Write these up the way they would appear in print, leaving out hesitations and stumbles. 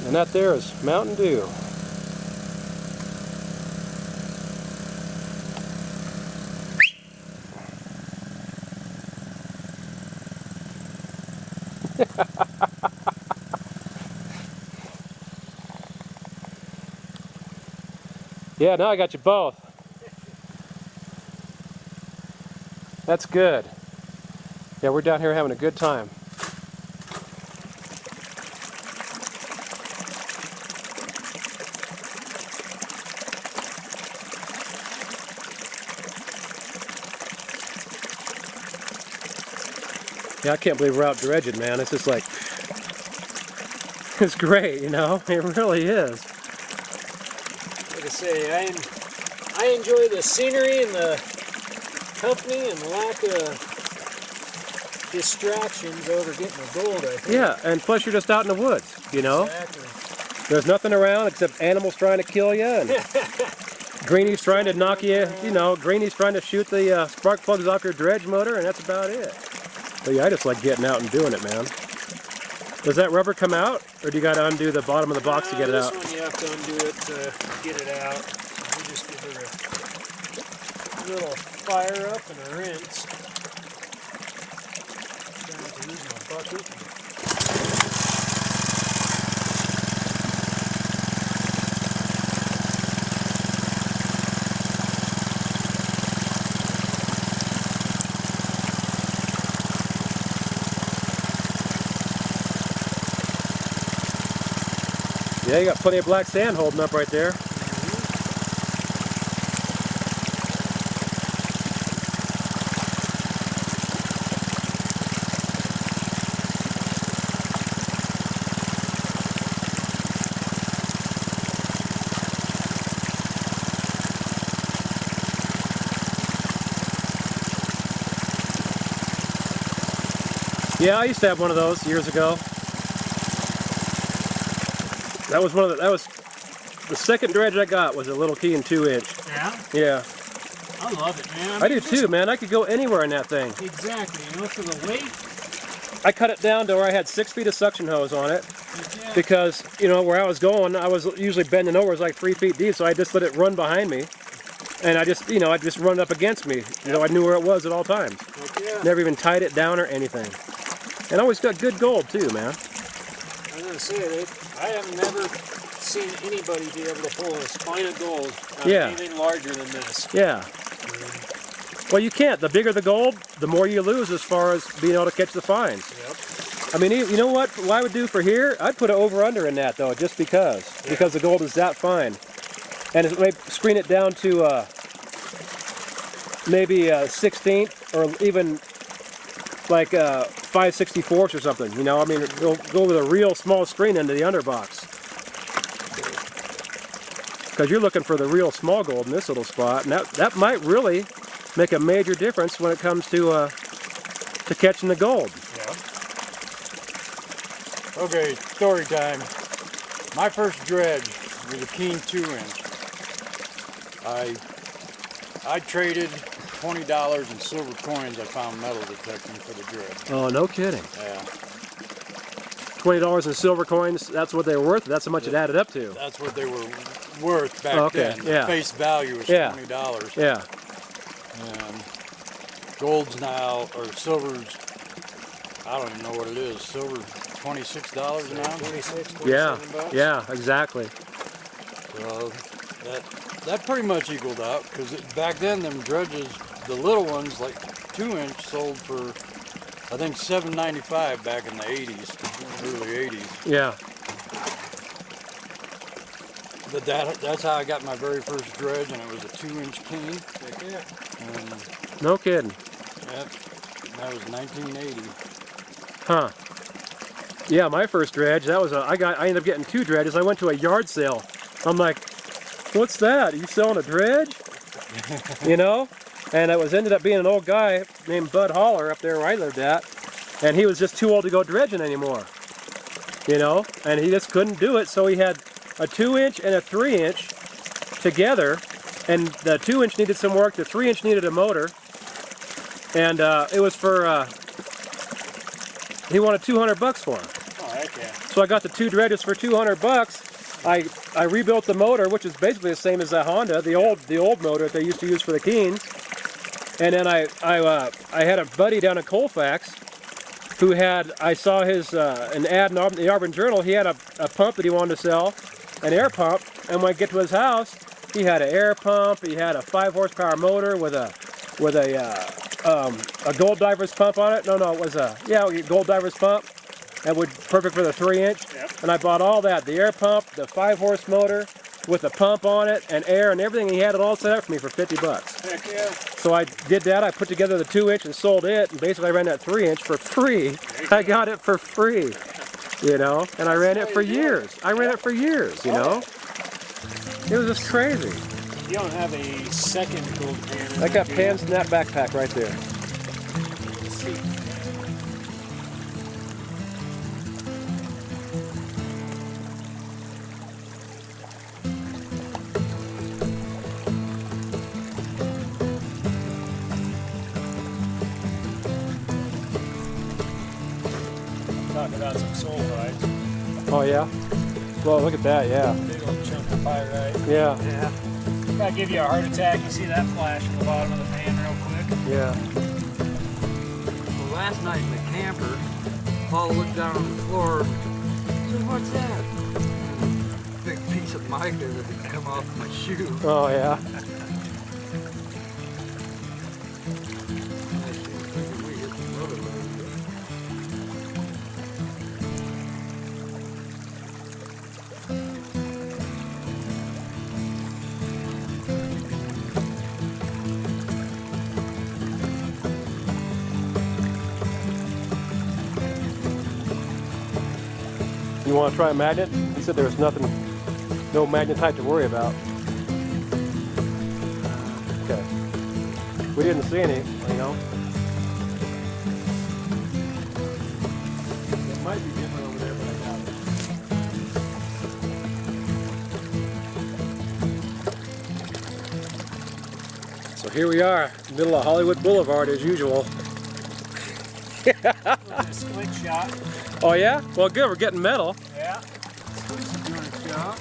And that there is Mountain Dew. Yeah, now I got you both. That's good. Yeah, we're down here having a good time. Yeah, I can't believe we're out dredging, man. It's just like, it's great, you know? It really is. Like I say, I enjoy the scenery and the company and lack of distractions over getting the gold, I think. Yeah, and plus you're just out in the woods, you know? Exactly. There's nothing around except animals trying to kill you, and Greenie's trying to knock you, you know, Greenie's trying to shoot the spark plugs off your dredge motor, and that's about it. But yeah, I just like getting out and doing it, man. Does that rubber come out, or do you got to undo the bottom of the box to get it out? This one you have to undo it to get it out. We just give it a little fire up and a rinse. Trying to use my bucket. Yeah, you got plenty of black sand holding up right there. Yeah, I used to have one of those years ago. That was the second dredge I got was a little key and 2-inch. Yeah? Yeah. I love it, man. I do too, man. I could go anywhere in that thing. Exactly. You know, for the weight. I cut it down to where I had 6 feet of suction hose on it. Yeah. Because, you know, where I was going, I was usually bending over, it was like 3 feet deep, so I just let it run behind me. And I just, you know, I just run it up against me. You know, I knew where it was at all times. Yeah. Never even tied it down or anything. And always got good gold too, man. I was going to say, I have never seen anybody be able to pull a spine of gold out of anything larger than this. Yeah. Well, you can't. The bigger the gold, the more you lose as far as being able to catch the fines. Yep. I mean, you know what I would do for here? I'd put an over-under in that, though, just because. Yeah. Because the gold is that fine. And it may screen it down to maybe a 16th or even like 5/64 or something. You know, I mean, it'll go with a real small screen into the underbox. Because you're looking for the real small gold in this little spot, and that might really make a major difference when it comes to catching the gold. Yeah. Okay, story time. My first dredge was a keen 2-inch. I traded $20 in silver coins I found metal detecting for the dredge. Oh, no kidding. Yeah. $20 in silver coins, that's what they were worth? That's how much it added up to? That's what they were worth back then. The face value was $20. Yeah. And gold's now, or silver's, I don't even know what it is, silver $26 an ounce? 26, 27 Yeah, bucks? yeah, exactly. So that pretty much equaled out, because back then them dredges, the little ones, like 2-inch, sold for I think $7.95 back in the 80s, early 80s. Yeah. But that's how I got my very first dredge, and it was a 2-inch king. And No kidding. that was 1980. Huh. Yeah, my first dredge, that was I ended up getting 2 dredges. I went to a yard sale. I'm like, what's that? Are you selling a dredge? You know? And it ended up being an old guy named Bud Holler up there where I lived at. And he was just too old to go dredging anymore. You know? And he just couldn't do it, so he had a 2-inch and a 3-inch together. And the 2-inch needed some work, the 3-inch needed a motor. And it was for, he wanted $200 for him. Oh, heck Yeah. So I got the 2 dredges for $200. I rebuilt the motor, which is basically the same as the Honda, the old motor that they used to use for the Keens. And then I had a buddy down in Colfax who had, I saw his an ad in the Auburn Journal. He had a pump that he wanted to sell, an air pump. And when I get to his house, he had an air pump. He had a 5 horsepower motor with a Gold Divers pump on it. No, it was a Gold Divers pump. That would perfect for the 3-inch. Yep. And I bought all that, the air pump, the 5 horse motor with a pump on it and air and everything. He had it all set up for me for $50. Heck yeah. So I did that. I put together the 2-inch and sold it, and basically I ran that 3-inch for free. I got it for free, you know, and I ran it for years. I ran it for years, you know. It was just crazy. You don't have a second gold pan. I got pans in that backpack right there. Let's see. Talking about some sulfide. Oh yeah? Well, look at that, yeah. Big old chunk of pyrite. Yeah. Yeah. That'll give you a heart attack. You see that flash in the bottom of the pan real quick. Yeah. Well, last night in the camper, Paul looked down on the floor and said, "What's that?" Big piece of mica that had come off my shoe. Oh yeah. You want to try a magnet? He said there was no magnetite to worry about. Okay. We didn't see any, you know. It might be different over there, but I doubt it. So here we are, middle of Hollywood Boulevard as usual. A squint shot. Oh yeah? Well good, we're getting metal. Yeah.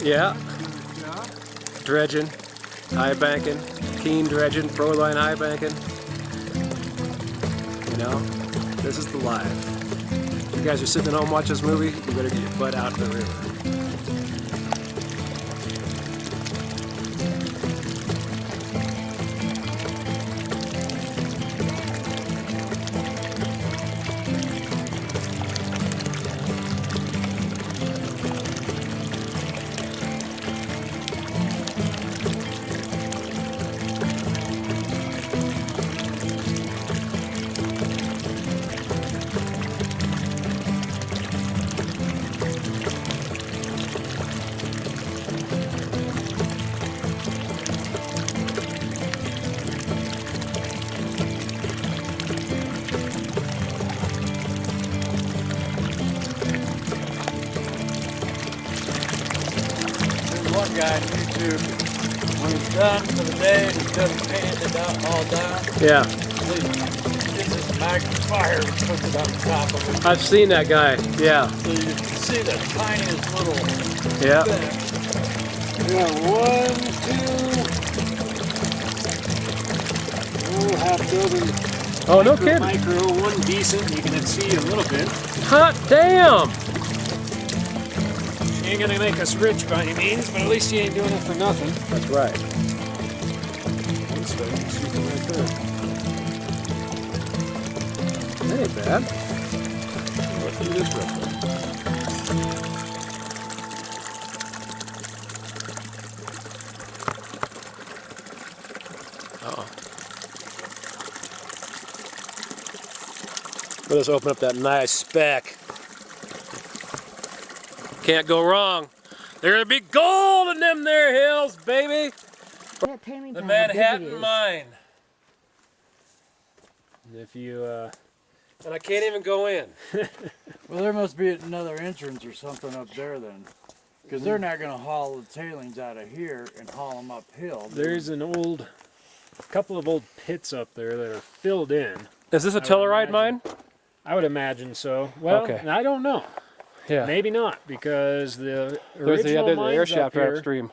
Yeah. Dredging, high banking, keen dredging, pro line high banking. You know, this is the life. If you guys are sitting at home watching this movie, you better get your butt out in the river. One guy on YouTube, when he's done for the day and he's done painting it out all down, Yeah. he gets his magnifier and puts it on top of it. I've seen that guy. Yeah. So you can see the tiniest little Yeah. thing. Yeah, 1, 2, half dozen. Oh, no kidding. Micro, one decent. You can see a little bit. Hot damn! She ain't gonna make us rich by any means, but at least she ain't doing it for nothing. That's right. Looks like she's right there. That ain't bad. Let's do this real quick. Uh-oh. Let us open up that nice speck. Can't go wrong. There's gonna be gold in them there hills, baby. The Manhattan Mine. If you, And I can't even go in. Well, there must be another entrance or something up there then. Because they're not going to haul the tailings out of here and haul them uphill. there's a couple of old pits up there that are filled in. Is this a would Tellaride imagine. mine? I would imagine so. Well, Okay. I don't know. Yeah. Maybe not, because the There's the original other mines air up shaft here, upstream.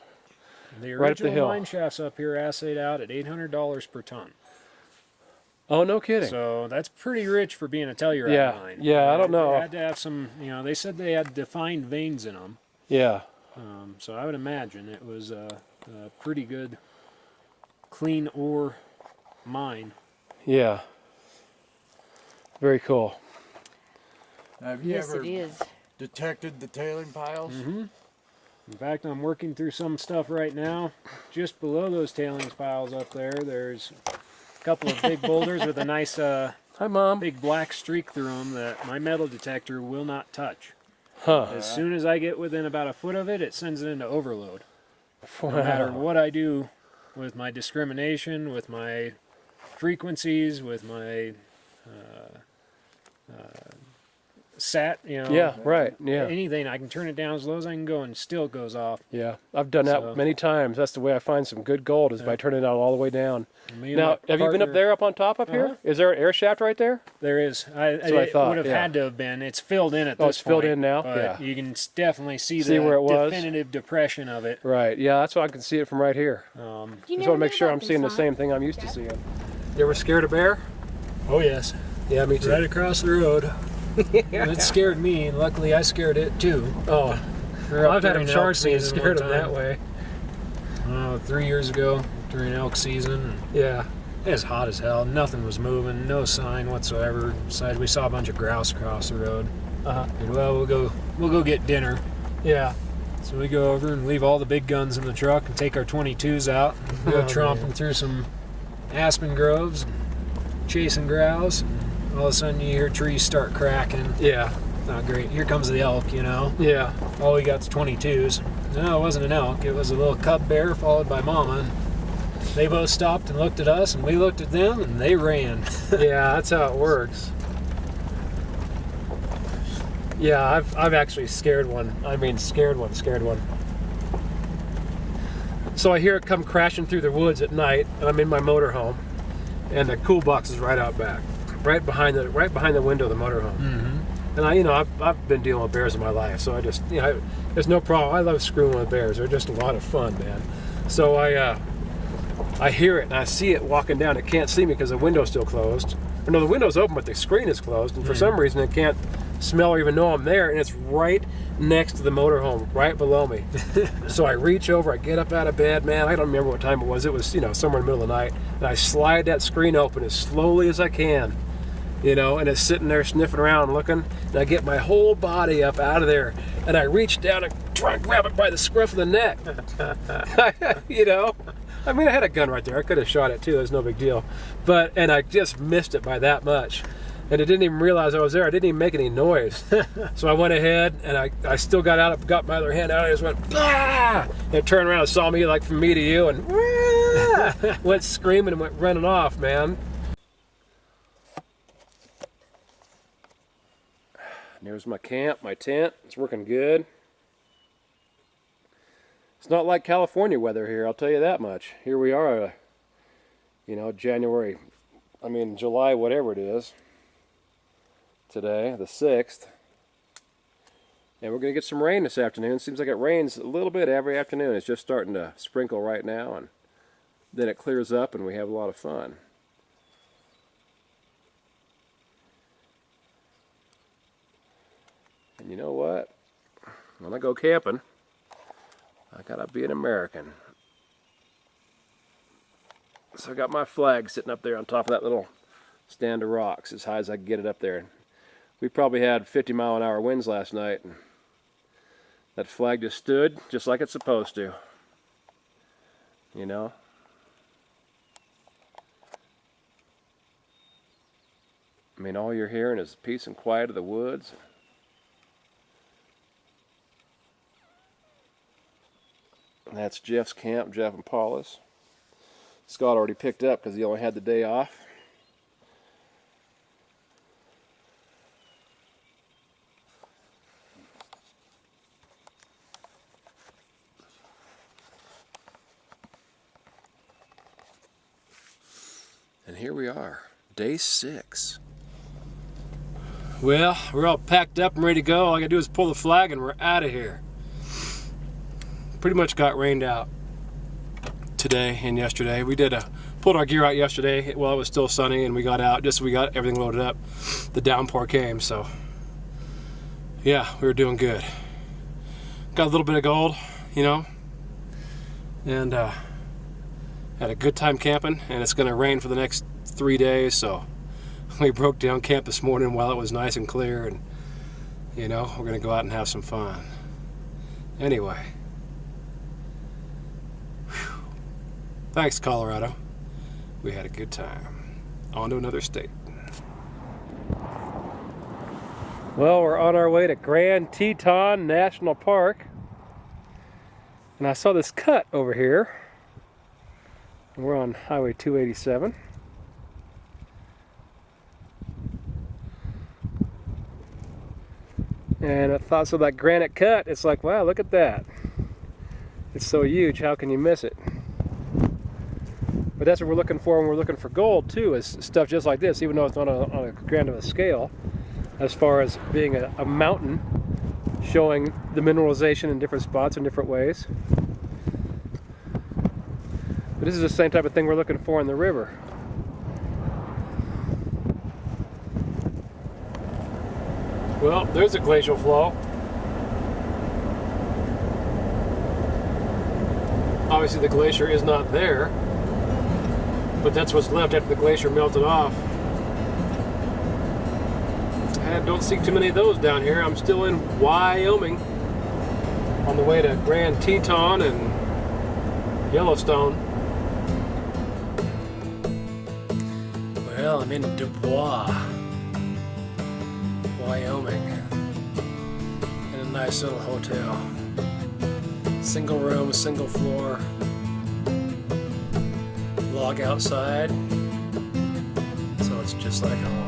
the right up the original hill. mine shafts up here assayed out at $800 per ton. Oh, no kidding. So that's pretty rich for being a Telluride Yeah, mine. yeah, I don't know. They had to have some, you know, they said they had defined veins in them. Yeah. So I would imagine it was a pretty good, clean ore mine. Yeah. Very cool. Have you Yes, ever it is. detected the tailing piles? Mm-hmm. In fact, I'm working through some stuff right now. Just below those tailings piles up there, there's a couple of big boulders with a nice Hi, Mom. big black streak through them that my metal detector will not touch. Huh. As soon as I get within about a foot of it, it sends it into overload. Wow. No matter what I do with my discrimination, with my frequencies, with my sat, you know, Yeah, right. Yeah. anything, I can turn it down as low as I can go and still goes off. Yeah. I've done that So- many times. That's the way I find some good gold is by turning it out all the way down. Me and Now, my have you been up partner- there up on top up Uh-huh. here? Is there an air shaft right there? There is. what I It thought, would have yeah. had to have been. It's filled in at Oh, this it's filled point, in now? but Yeah. you can definitely see See the where it was? definitive depression of it. Right. Yeah, that's why I can see it from right here. You Just want never to make knew sure about I'm this, seeing the huh? same thing I'm used to seeing. You ever scared a bear? Oh yes, Yeah, me too. right across the road. It scared me, and luckily I scared it too. Oh, We were up I've had during him elk charge me and season scared him one that time. way. 3 years ago during elk season. Yeah. It was hot as hell. Nothing was moving. No sign whatsoever. Besides, we saw a bunch of grouse across the road. Uh-huh. And, well, we'll go get dinner. Yeah. So we go over and leave all the big guns in the truck and take our 22s out. And go Oh, tromping man. through some aspen groves, and chasing grouse. And all of a sudden, you hear trees start cracking. Yeah. Not great. Here comes the elk, you know. Yeah. All we got's 22s. No, it wasn't an elk. It was a little cub bear followed by mama. They both stopped and looked at us, and we looked at them, and they ran. Yeah, that's how it works. Yeah, I've actually scared one. I mean, scared one. So I hear it come crashing through the woods at night, and I'm in my motorhome, and the cool box is right out back, right behind the window of the motorhome. Mm-hmm. And I've been dealing with bears in my life, so I just there's no problem. I love screwing with bears. They're just a lot of fun, man. So I hear it and I see it walking down. It can't see me because the window's still closed. Or no, the window's open, but the screen is closed. And for some reason, it can't smell or even know I'm there. And it's right next to the motorhome, right below me. So I reach over, I get up out of bed, man. I don't remember what time it was. It was, somewhere in the middle of the night. And I slide that screen open as slowly as I can. And it's sitting there sniffing around looking, and I get my whole body up out of there, and I reach down and try and grab it by the scruff of the neck. I mean, I had a gun right there. I could have shot it too. It was no big deal. And I just missed it by that much. And it didn't even realize I was there. I didn't even make any noise. So I went ahead, and I still got out, got my other hand out, and I just went, ah! And it turned around and saw me like from me to you, and went screaming and went running off, man. There's my camp, my tent. It's working good. It's not like California weather here, I'll tell you that much. Here we are, July, whatever it is. Today, the 6th. And we're going to get some rain this afternoon. Seems like it rains a little bit every afternoon. It's just starting to sprinkle right now, and then it clears up and we have a lot of fun. And you know what? When I go camping, I gotta be an American. So I got my flag sitting up there on top of that little stand of rocks, as high as I can get it up there. We probably had 50-mile-an-hour winds last night, and that flag just stood just like it's supposed to. All you're hearing is the peace and quiet of the woods. And that's Jeff's camp, Jeff and Paula's. Scott already picked up because he only had the day off. And here we are, day 6. Well, we're all packed up and ready to go. All I gotta do is pull the flag and we're out of here. Pretty much got rained out today and yesterday. We pulled our gear out yesterday while it was still sunny, and we got out just so we got everything loaded up. The downpour came, so yeah, we were doing good. Got a little bit of gold, you know, and had a good time camping, and it's gonna rain for the next 3 days, so we broke down camp this morning while it was nice and clear, and you know, we're gonna go out and have some fun. Anyway, whew. Thanks, Colorado. We had a good time. On to another state. Well, we're on our way to Grand Teton National Park, and I saw this cut over here. We're on Highway 287. And I thought, so that granite cut, it's like, wow, look at that. It's so huge, how can you miss it? But that's what we're looking for when we're looking for gold too, is stuff just like this, even though it's not on a grand of a scale, as far as being a mountain, showing the mineralization in different spots in different ways. But this is the same type of thing we're looking for in the river. Well, there's a glacial flow. Obviously the glacier is not there, but that's what's left after the glacier melted off. I don't see too many of those down here. I'm still in Wyoming, on the way to Grand Teton and Yellowstone. Well, I'm in Dubois, Wyoming, in a nice little hotel. Single room, single floor, log outside, so it's just like home.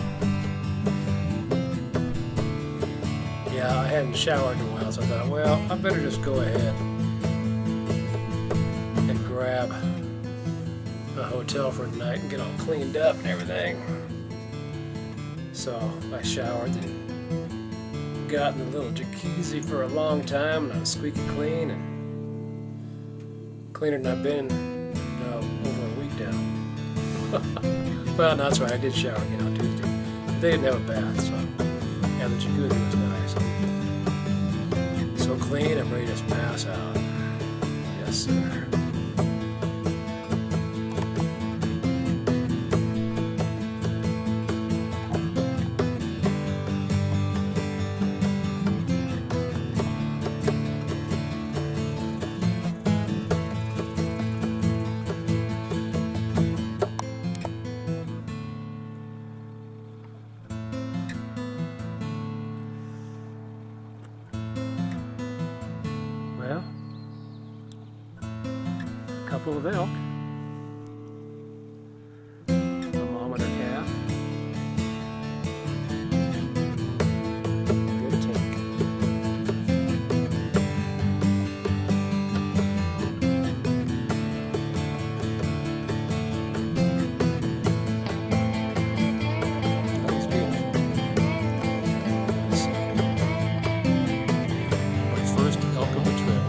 Yeah, I hadn't showered in a while, so I thought, well, I better just go ahead and grab a hotel for tonight and get all cleaned up and everything. So I showered and got in the little jacuzzi for a long time, and I was squeaky clean and cleaner than I've been over a week now. Well, no, that's right, I did shower again on Tuesday. They didn't have a bath, so yeah, the jacuzzi was nice. So clean, I'm ready to just pass out. Yes, sir. Well, a couple of elk, a mom and her calf. Good take. That was beautiful. My first elk of the trip.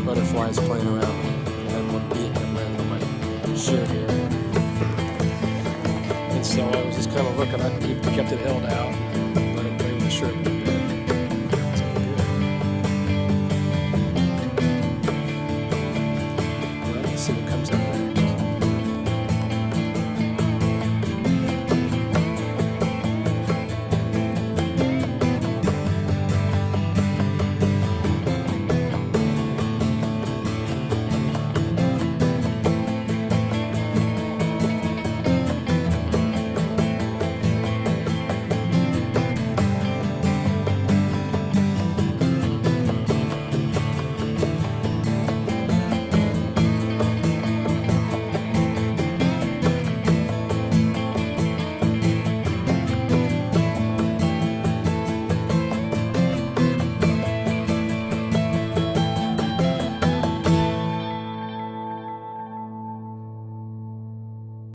Butterflies playing around me. I had one beat and landed on my shirt here. And so I was just kind of looking, I kept it held out, let it play with the shirt.